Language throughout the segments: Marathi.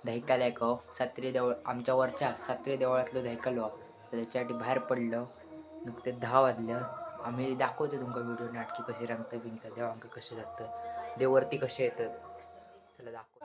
दहिकाला एक सात्री देवळ आमच्या वरच्या सात्री देवळातलं दहिकालो त्याच्यासाठी बाहेर पडलं. नुकते 10 वाजलं. आम्ही दाखवतो तुमका व्हिडिओ नाटकी कशी रंगतं बिंगतं देवांक कसे जातं देववरती कसे येतात. चला दाखव.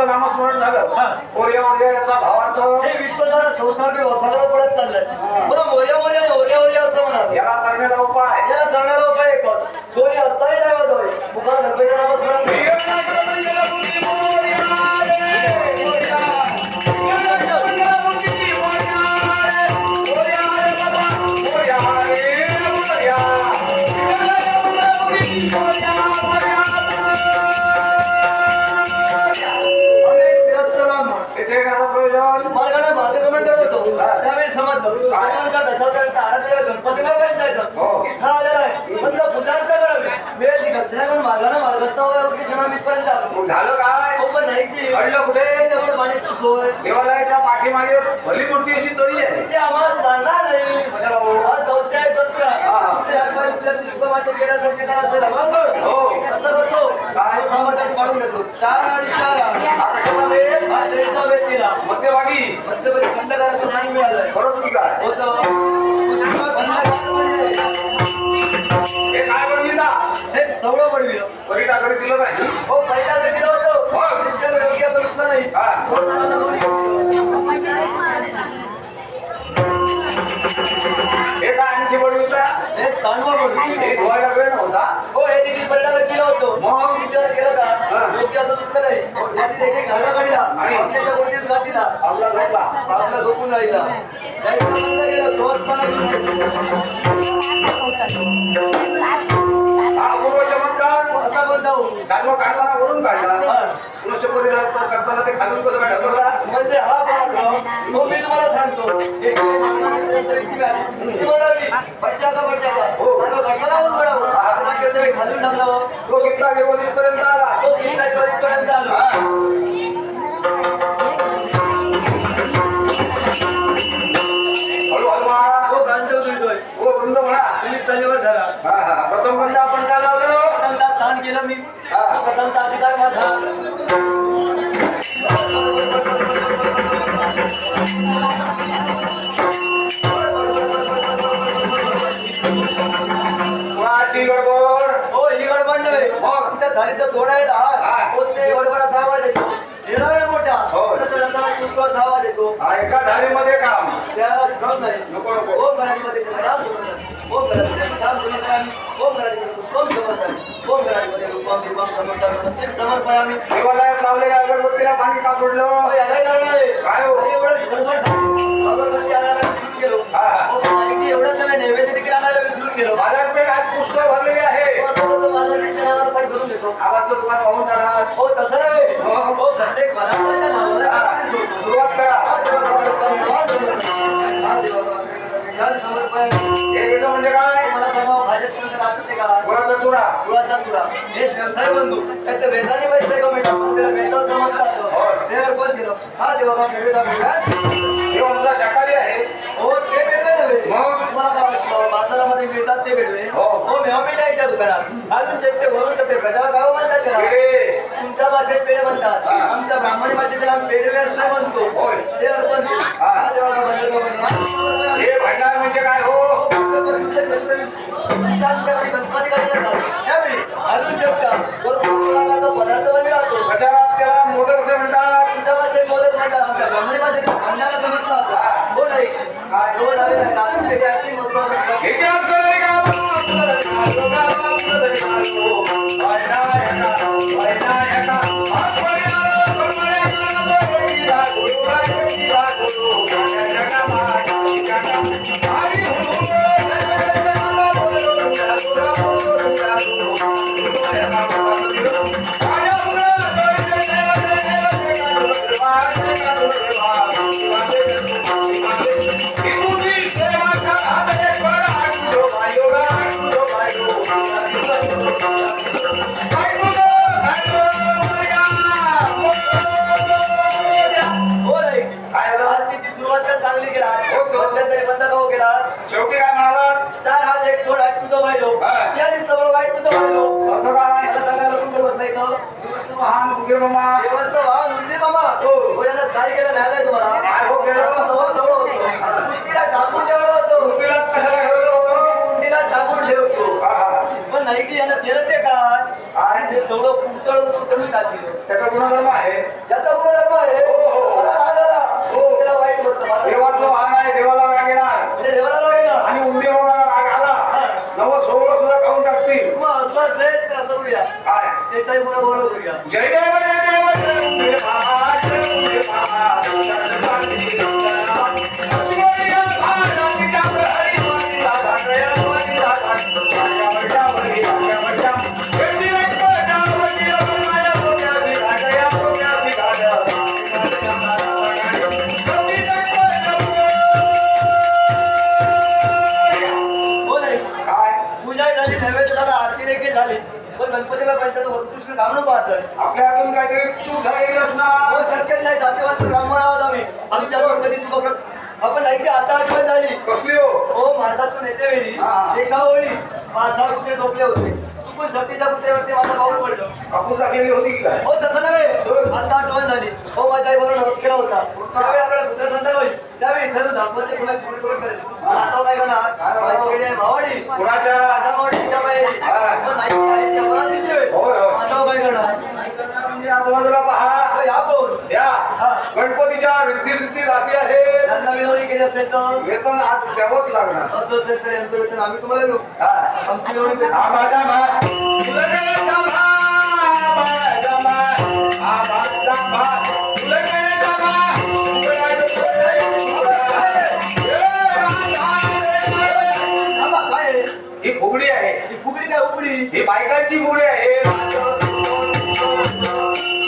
नामस्मरण झालं. ओरिया ओरिया याचा भावार्थ हे विश्व सारा संसार सगळं पडत चाललंय. म्हणून मोर्या मोर्या आणि ओरिया ओरिया असं म्हणा. याला करण्याचा उपाय एकच कोणी असताही नाही होतोय मुखाला गणपतीचं नामस्मरण मार्गक्रमण करत होतो त्यावेळी समजलं दशावतारांचा झालं काय हो पण नाही ती कळलं कुठे तेवढं पाण्याची सोय देवालयाच्या पाठीमागे भली मोठी अशी तळी आहे ते आम्हाला सांगणार नाही कशाला हो? आज जाऊच्या आहे जत्रा ते हातपाय दुखल्या शिल्पमाचे केल्यासारखे काय असेल मग हो असं करतो काय? तो सामर्थ्यात काढून घेतो 4 आणि 4 हा कशामध्ये हा त्यांचा वेळ केला मध्यभागी मध्यपरी खंडकाराचं नाही मिळालंय खरंच की काय होतं पुष्कळ खंडकारामध्ये हे काय बनविता हे सगळं बनविलं परिटा घरी दिलं नाही हो पहिला दिलं होतं हो. त्याच्या योग्य असं दुखलं नाही हा. सोडताना दोन्ही दिलं. हे काय आणखी बनविता हे चांगलं बनविलं. हे धुवायला वेळ नव्हता हो हे देखील परिणाम दिलं होतं मग? विचार केला हा. का योग्य असं दुखलं नाही यातील एक एक घाला काढला आणि? आपल्याच्या गोष्टीच घातला आपला झोपला आपला झोपून राहिला त्याचं बंद केलं सोजपणा हा पूर्व चमत्कार असा कोणता हो चांगला काढताना वरून काढला हा. पुरुषपरी करताना ते खालून कसं काय ढकलला म्हणजे हा पराक्रम हो मी तुम्हाला सांगतो एक व्यक्ती आली. ती म्हणाली बच्चा का हो. त्याला घटना होऊन पडावं त्याला केलं खालून टाकलं तो कितना पर्यंत आला तो पर्यंत आलो हा. हळूहळू म्हणा. तो गांडव जुळतोय हो वृंद म्हणा तुम्ही चालीवर धरा हा हा प्रथम खंड आपण काय लावलं कदमता स्थान केलं मी हा. तो कदमता अधिकार माझा कुणाची गडबड हो ही गडबड नाही हो. आमच्या झालीचं तोडायला हा. कोणते गडबडाचा आवाज येतो हिरावे मोठा हो. तसं नंतर कुंकवाचा आवाज येतो हा एका धारीमध्ये काम त्याला श्रम नाही नको नको ओम मराठीमध्ये राम समर्थ ओम मराठीमध्ये राम समर्थामी ओम मराठीमध्ये ओम समर्थामी ओम मराठीमध्ये रूपम दीपम समर्थामी ते समर्पयामी देवालयात लावलेल्या अगरबत्तीला पाणी का सोडलं याला कळणार काय हो? एवढं गडबड झाली अगरबत्ती आणायला विसरून गेलो हा, हा. हो पण आणखी एवढंच नाही नैवेद्य देखील आणायला विसरून गेलो बाजारपेठ आज पुष्कळ भरलेली आहे असं होतं माझं नीट नावाला पाणी सोडून देतो आवाजचं दुकान पाहून जाणार हो तसं नाही हो. हो प्रत्येक पदार्थाच्या नावाला पाणी सोडतो सुरुवात करा हा देवा बाबा, हा देवा बाबा. जल समर्पण हे वेगळं म्हणजे काय मला सांगा भाजप कोणतं वाटते का गुळाचा चुरा गुळाचा तुरा हे व्यवसाय बंधू त्याचे वेजाने पैसे कमवतात म्हणून त्याला वेचाव समजतात देवर पण केलं हा देवा बाबा वेगळा वेगळा हे आमचा शाकाहारी आहे हो ते वेगळे नव्हे मग? तुम्हाला काय वाटतं बाजारामध्ये मिळतात ते वेगळे हो. हो मेवा मिठाईच्या दुकानात घालून चपटे भरून चपटे प्रजाला गाव म्हणतात त्याला पेढे. तुमच्या भाषेत पेढे म्हणतात हा. आमच्या ब्राह्मणी भाषेत त्याला पेढे व्यवसाय म्हणतो होय. देवर पण केलं. हा. हा देवा बाबा वेगळा वेगळा. हे भांडार म्हणजे काय हो आमच्या घरी गणपती करतात त्यावेळी अजून जेवता पदार्थ बनले जातो प्रचारात त्याला मोदक असे म्हणतात तुमच्या भाषेत मोदक म्हणतात आमच्या ब्राह्मणी भाषेत अन्नाला समजतात हो नाही हो नाही रात्री त्याची आरती महत्त्वाचं असतं. हे काय असतं रे का? हो नाही आरतीची सुरुवात तर चांगली केला मध्यंतरी बंद का हो केला शेवटी काय म्हणाला 4 हात 1 सोड वाईट तुझं व्हायलो हा. त्या दिवशी समोर वाईट तुझं व्हायलो अर्थ काय मला सांगायला कुठं बसलाय का महान उदगीर मामा देवाचं वाहन उंदीर मामा हो. हो याला काय केलं न्यायालय तुम्हाला काय हो केलं? सगळं होतं कुंडीला टाकून ठेवलं होतं पृथ्वीलाच कशाला ठेवलं होतं कुंडीला टाकून ठेवतो हा, हा. पण नाही की यानं केलं ते काय काय हे सगळं पुटळून टाकलं त्याचा गुणधर्म आहे याचा गुणधर्म आहे हो, हो, हो. मला राग आला हो. त्याला वाईट बोलतो माझा देवाचं वाहन आहे देवाला राग येणार म्हणजे देवाला राग येणार. आणि उंदीर होणार राग आला नवं सोहळं सुद्धा खाऊन टाकतील मग असं असेल तर असं करूया काय त्याचाही गुण बरोबर करूया जय देव जय देव जय उंदीर मामा जय उंदीर मामा हो नाही काय पूजा झाली नैवेद्य झाला आरती देखील झाली पण गणपतीला पाहिजे तर वरकृष्ण काम न पाहतात. आपल्या हातून काहीतरी चूक झालेली असणार. हो शक्यच नाही जातीवाद ब्राह्मण आहोत आम्ही. आमच्या गणपती तुका आपण जायची आता आठवण झाली. कसली हो? हो मार्गातून येते वेळी हा. एका वेळी 5-6 कुत्रे झोपले होते. चुकून शक्तीच्या कुत्र्यावरती माझा पाऊल पडलं. कापून टाकलेली होती की काय? हो तसं नव्हे. आता आठवण झाली. हो माझ्या आई बरोबर नमस्कार होता. त्यावेळी आपल्याला कुत्रा संत होईल. त्यावेळी इथं दाखवते सगळं पूर्ण करून करेल. आता काय करणार? बायको गेली आहे मावाडी. कुणाच्या? माझ्या मावाडी तिच्या बाहेर. हा. मग नाही आहे ती अमरावती तिची होय. होय, होय. आता काय करणार? म्हणजे आजूबाजूला पहा. हो, या कोण? या हा. गणपतीच्या रिद्धी सिद्धी राशी आहे. त्यांना विनवणी केली असेल तर वेतन आज द्यावंच लागणार. असं असेल तर यांचं वेतन आम्ही तुम्हाला देऊ. हा. आमची विनवणी केली. हा माझा भाग. तुला काय जमा, माझा भाग. हा माझा भाग. तुला काय जमा, तुला काय थांबा, काय आहे? ही फुगडी आहे. ही फुगडी काय उघडी? ही बायकांची फुगडी आहे.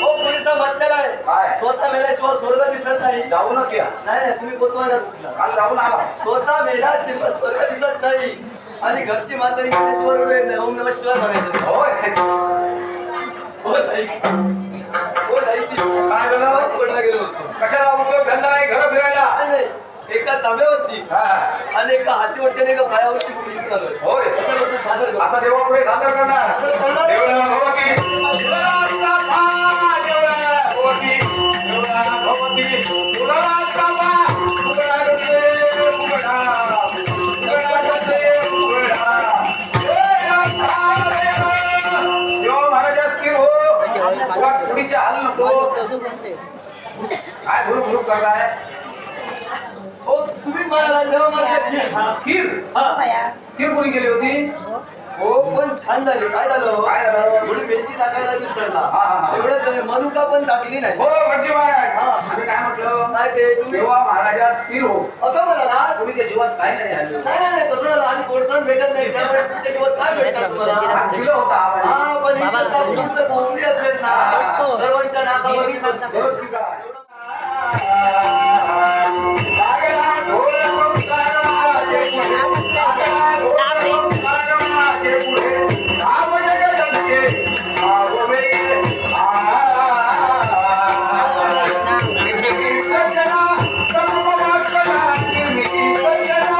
हो पोलिसा बसलेला आहे. काय? स्वतः मेल्याशिवाय स्वर्ग दिसत नाही. जाऊनच या. नाही नाही तुम्ही पोचवायला कुठला? काल जाऊन आला. स्वतः मेल्याशिवाय स्वर्ग दिसत नाही आणि घरची म्हातारी मेल्याशिवाय वेळ नाही. ओम नमः शिवाय म्हणायचं. होय. हो नाही. हो नाही की. काय झालं? पडला गेलो होतो. कशाला उद्योग धंदा नाही घर फिरायला. नाही, नाही. एका तांब्यावरची हा. आणि एका हातीवरची आणि एका पायावरची फुगडी घेऊन आलोय. होय. असं करून सादर करतो. आता देवापुढे सादर करणार. सादर करणार. देवळा भवती. देवळा भा, देवळा भवती. देवळा भवती. देवळा भा, उघडा गते, उघडा. उघडा गते, उघडा. देवळा भा, देवळा. देवा महाराजास की हो. तुला कुडीचे हाल नको. काय भुरुक भुरुक करताय? हो तुम्ही मला देवा माझ्या खीर. हा. खीर. हा. खीर कोणी केली होती? हो पण छान झाली. काय झालं? काय झालं? थोडी वेलची टाकायला विसरला. हा, हा. एवढंच नाही, मनुका पण टाकली नाही. हो म्हणजे महाराज. हा. तुम्ही काय म्हटलं? काय ते तुम्ही देवा महाराजा स्थिर हो. असं म्हणाला? कोणीच्या जीवात काय नाही झालं. नाही नाही नाही, तसं झालं. आणि कोणतं भेटत नाही त्यामुळे तुमच्या जीवात काय भेटणार तुम्हाला? आज दिलं होतं आम्हाला. हा पण ही जर तात्पुरती जर भोगली असेल ना हा. सर्वांच्या नाकावर बरोबर की काय? लागला ढोल संसाराचे पुढे. लागला ढोल संसाराचे पुढे. नाव जगदंबे, नाव वेगे. निर्मिती सज्जना, सर्ववासना, निर्मिती सज्जना.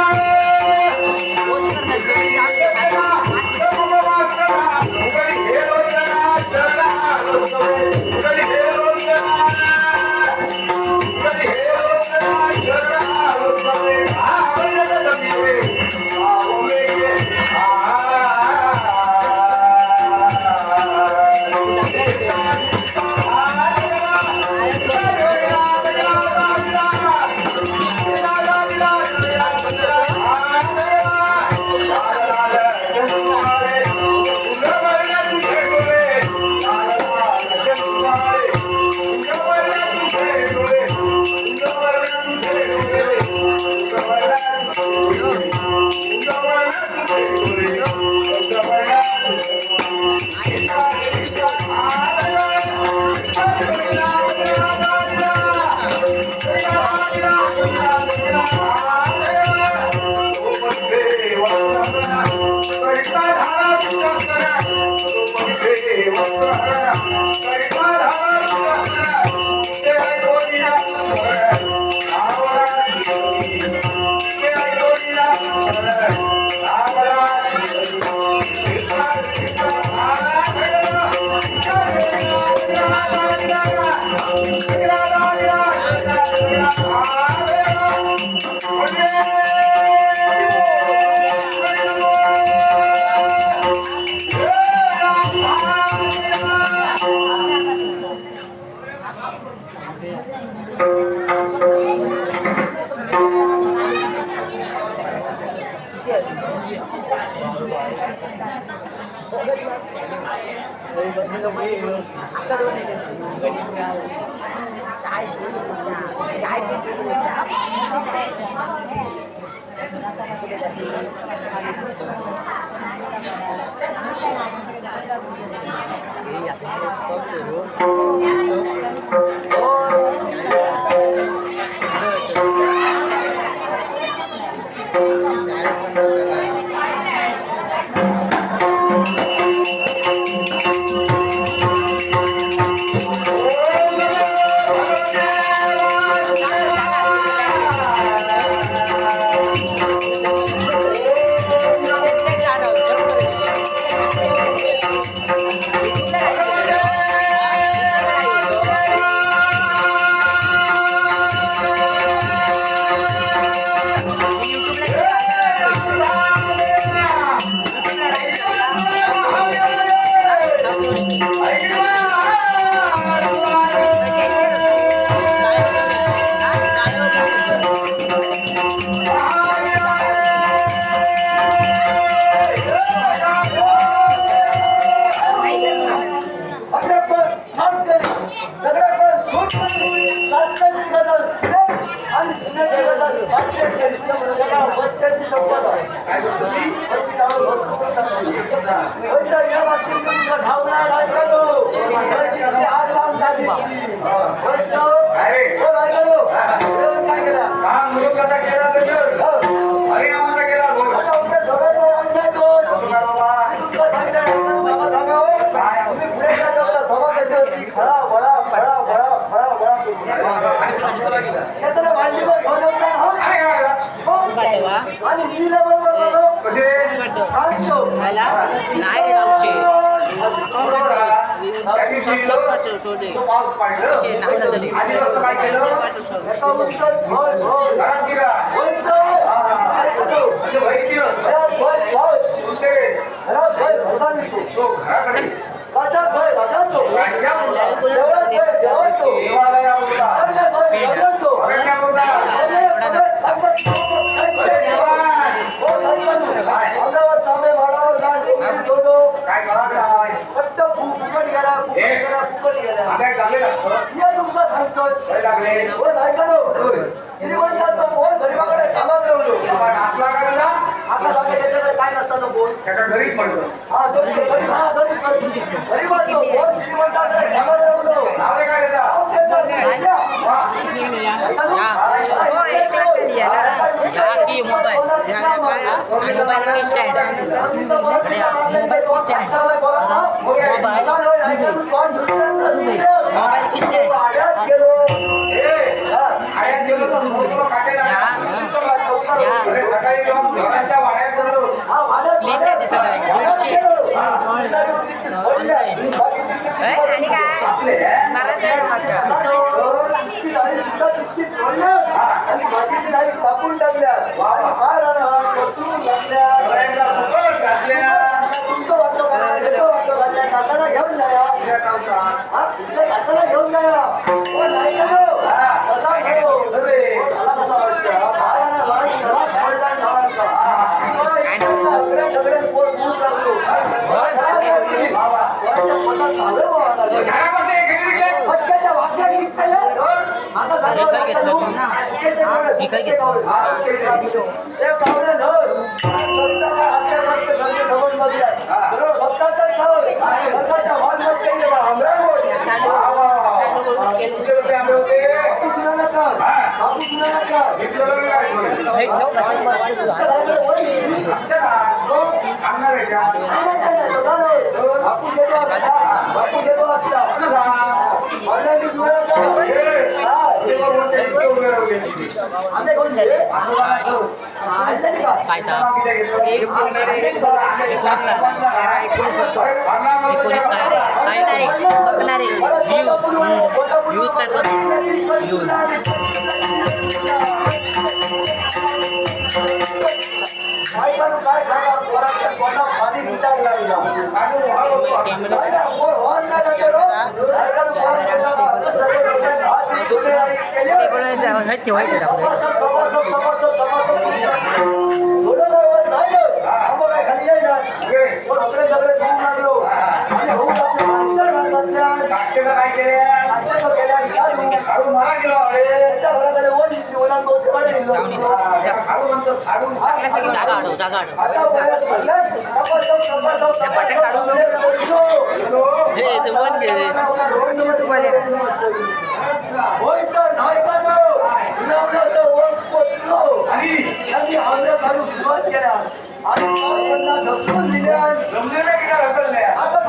आता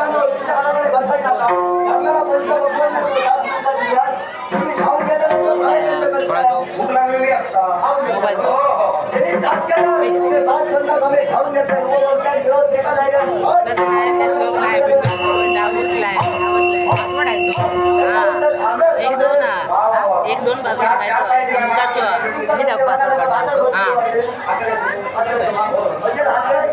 खाऊ भूक लागलेली असता मोबाईल हो, हो. त्यांनी दात केलं, ते भात खाल्ला का मी खाऊन घेतलं. मोबाईल काय घेऊन गेला नाही का? एक दोन बाजू मी दाखव पासवर्ड काढतो. म्हणजे हात काय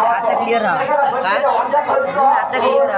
आता क्लिअर आता क्लिअर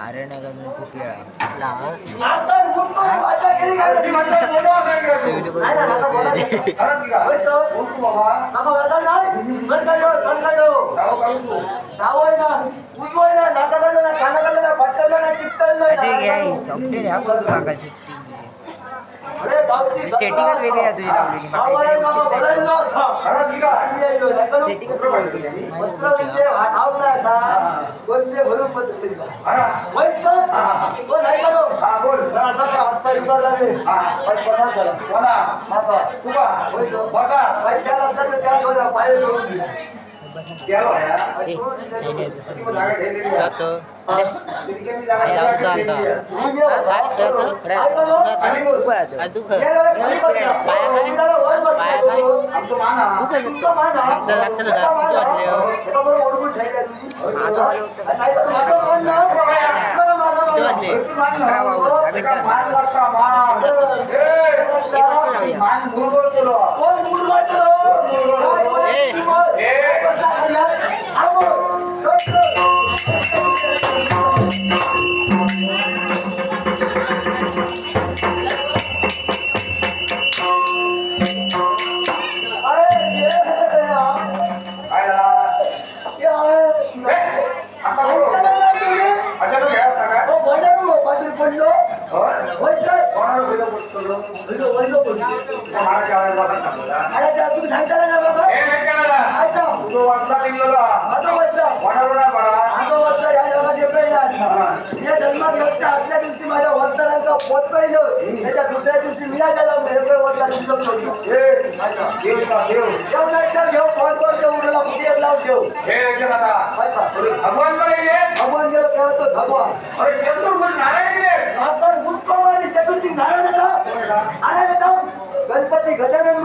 अरे नाही का खूप वेळा सेटिंगच वेगळी आहे तुझी लावलेली आदल्या दिवशी माझ्या वस्त्रांका पोचलो त्याच्या दुसऱ्या दिवशी मी आलेला घेऊ नाही तर घेऊ फोन कर उरला पुढे लावून घेऊ भगवान गेलो तेव्हा तो भगवान चतुर्थी नारायण गणपती गजानन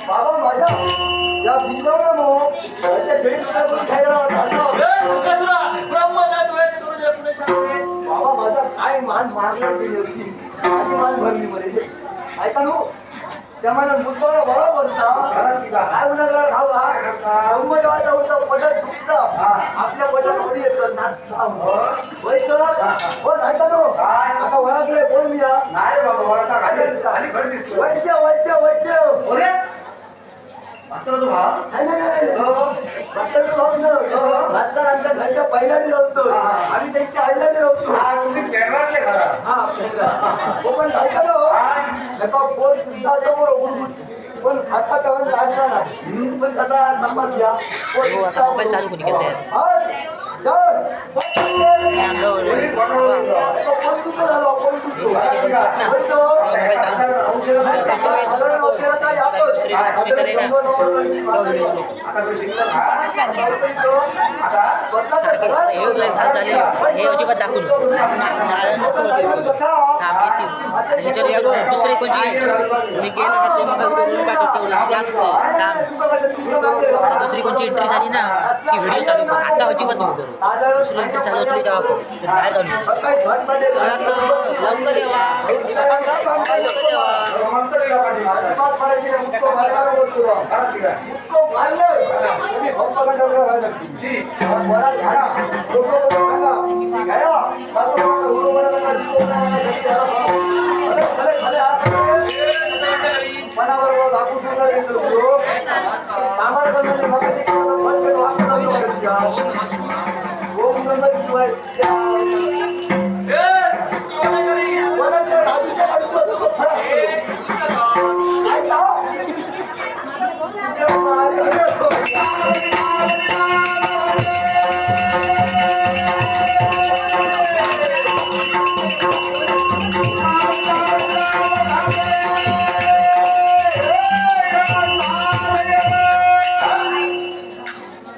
बाबा माझ्या या बुंगावला मग त्याच्या शेळी बाबा माझा काय मान मारला अशी मान भरली मध्ये ऐका नो त्यामुळे मुद्दा बळा बोलता काय म्हणाला खावा उमेदवार होता पटत दुखता आपल्या पटात थोडी येतं ऐका नो आता ओळखले बोल मी वैद्य वैद्य वैद्य पहिला होतो आम्ही त्यांच्या आईला होतो पण खाता तेव्हा लागला नाही पण कसा नंबर घ्या मोबाईल चालू कोणी केलं हे अजिबात दाखवून ह्याच्यात एक दुसरे कोणची मी गेला का ते मला व्हिडिओ पाठवतो तेवढा जास्त काम आता दुसरी कोणची एंट्री झाली ना की व्हिडिओ चालू कर आता अजिबात नको करू दुसरी एंट्री चालू होती तेव्हा करू बाहेर जाऊन लवकर येवा लवकर येवा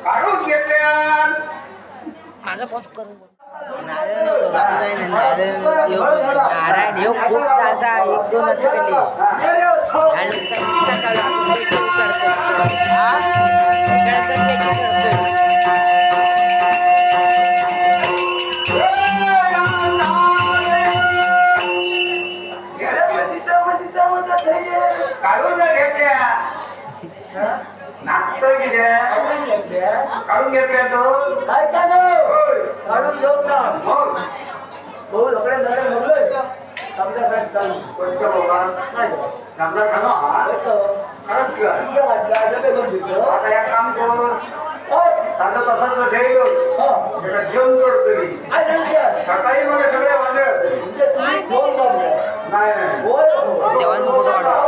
काढून घेतल्या माझा पॉज करून नारायण ह्यो खूप ताजा एक दोन असतले काढून घेतल्या नाचतं गेल्या काढून घेतल्या तो काढून घेऊन जा भाऊ लकडे झाले म्हणलोय आपल्या बॅट चालू कोणच्या बाबा नंबर खानो हा खरंच कर आता या काम कर त्याचं तसंच ठेवलं त्याला जेवण जोडतली सकाळी मग सगळे वाजले नाही नाही देवांचा फोटो काढा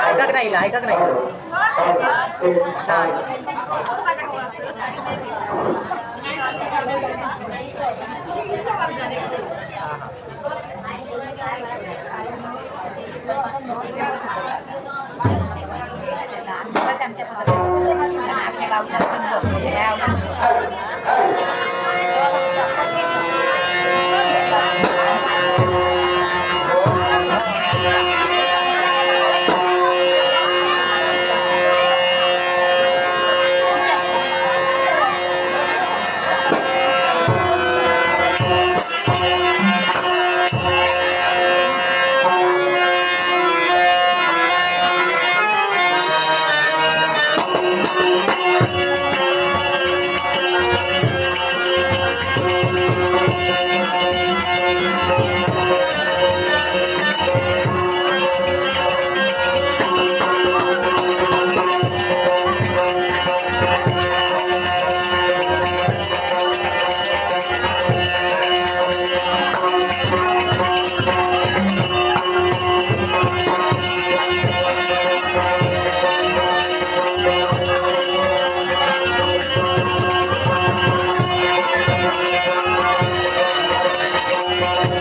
ऐका की नाही ऐका की नाही Thank you.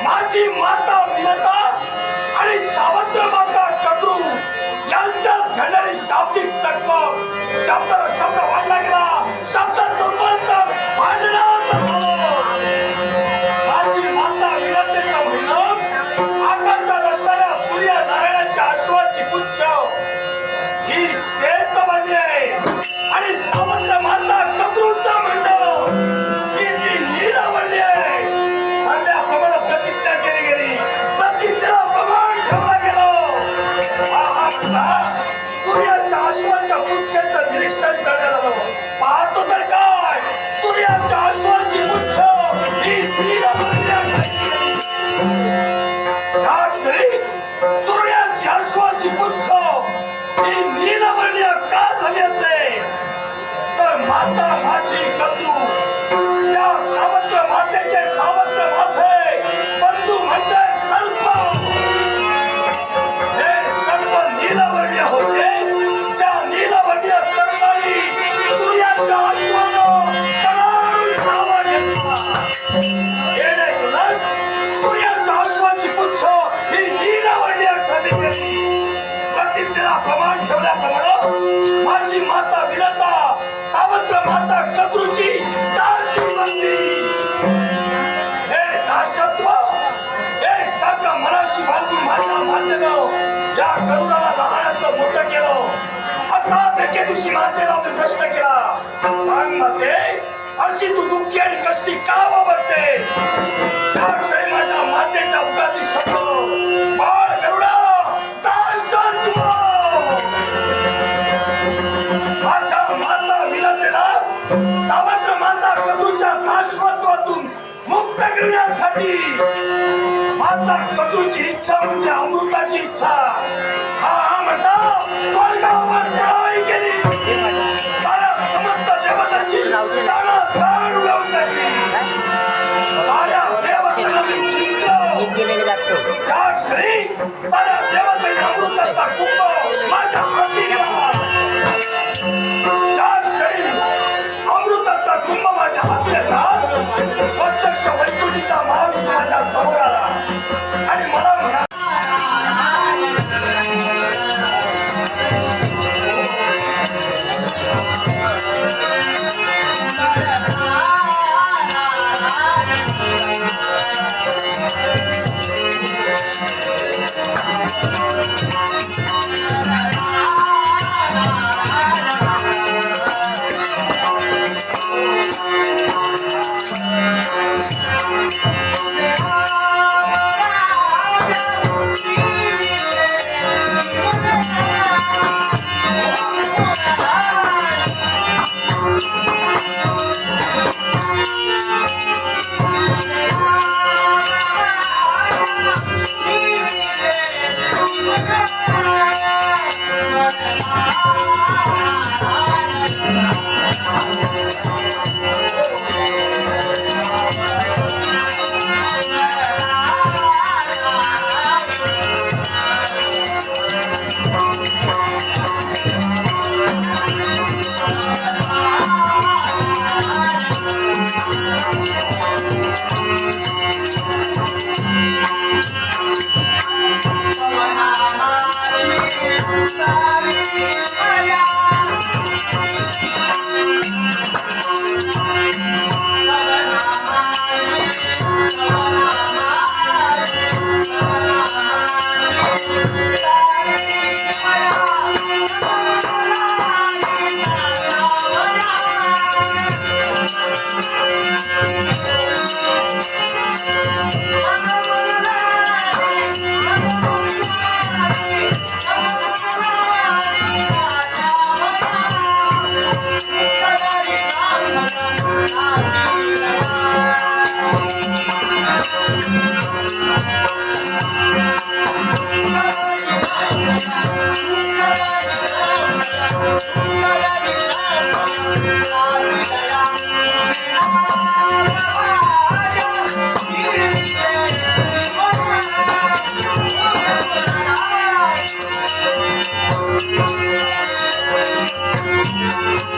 माझी माता विनता आणि सावत्र माता कद्रू यांच्यात घडणारी शाब्दिक चकमक शब्दाला शब्द वाढला गेला शब्दात रूपांतर भांडणात माझी माता विनतेचं म्हणणं आकाशात असणाऱ्या सूर्यनारायणाच्या अश्वाची पुच्छ ही श्वेत बनली आहे आणि सावत्र माता कद्रूचं म्हणणं की ती नीला बनली आहे म्हणल्याप्रमाणे प्रतिज्ञा केली गेली प्रतिज्ञेला प्रमाण ठेवला गेलो हा म्हणता सूर्याच्या अश्व सूर्याच्या पुच्छेचं निरीक्षण करण्यात आलं. पाहतो तर काय, सूर्याच्या अश्वाची पुच्छ ही नीलवर्णीय झाली. ज्या क्षणी सूर्याची अश्वाची पुच्छ ही नीलवर्णीय का झाली असेल, तर माता माझी कद्रू, त्या सावत्र मातेचे सावत्र माझे बंधू म्हणजे सर्प. हे सर्प नीलवर्णीय होते. त्या नीलवर्णीय सर्पांनी सूर्याच्या अश्वानं कणाळून धावा घेतला. येणेकरून सूर्याच्या अश्वाची पुच्छ ही नीलवर्णीय ठरली गेली. प्रतिज्ञेला प्रमाण ठेवल्याप्रमाणे माझी माता विनता सावत्र माता कद्रूची दासी बनली. हे दासत्व एक सारखा मनाशी बाळगून माझ्या मातेनं या करुणाला लहानाचं मोठं केलं. असा एके दिवशी मातेला मी प्रश्न केला, सांग माते, अशी तू दुःखी आणि कष्टी का वावरते? त्या क्षणी माझ्या मातेच्या मुखातील शब्द, बाळ करुणा दासत्व. माझ्या माता विनतेला सावत्र माता कद्रूच्या दासत्वातून मुक्त करण्यासाठी माता कद्रूची इच्छा म्हणजे अमृताची इच्छा. हा म्हणता स्वर्गावर चढाई केली. साऱ्या समस्त देवतांची ताण उडवून टाकली. साऱ्या देवतांना मी जिंकलो. एक गेलेले लागतो. त्या क्षणी साऱ्या देवतांनी अमृताचा कुंभ माझ्या हाती घेतला. ज्या क्षणी अमृताचा कुंभ माझ्या हाती घेतला, प्रत्यक्ष वैकुंठीचा महाविष्णू माझ्या समोर आला आणि मला म्हणाला, Thank you.